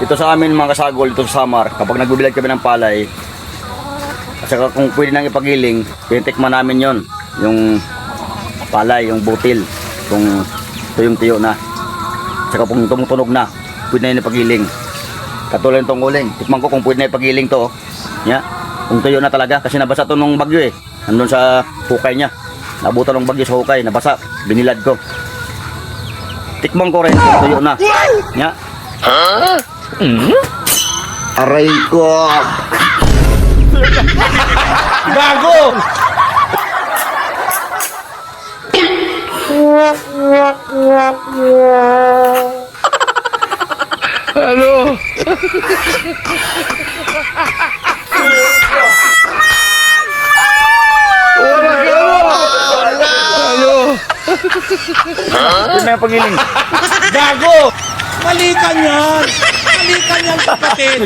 Ito sa amin mga kasagol, ito sa Samar, kapag nagbibilad kami ng palay, at saka kung pwede nang ipagiling, tinitikman namin yon, yung palay, yung butil, kung tuyong-tuyo na. At saka kung tumutunog na, pwede na yun ipagiling. Katulad itong uling, tikman ko kung pwede na ipagiling to. Yeah. Kung tuyo na talaga, kasi nabasa to nung bagyo eh. Nandun sa hukay niya. Nabutan ng bagyo sa hukay, nabasa, binilad ko. Tikman ko rin kung tuyo na. Yeah. Aray ko! Gago! Ano? Wala ka mo! Ano? Pwede na yung pagiling. Gago! Mali ka niyan! Mali ka niyan, kapatid!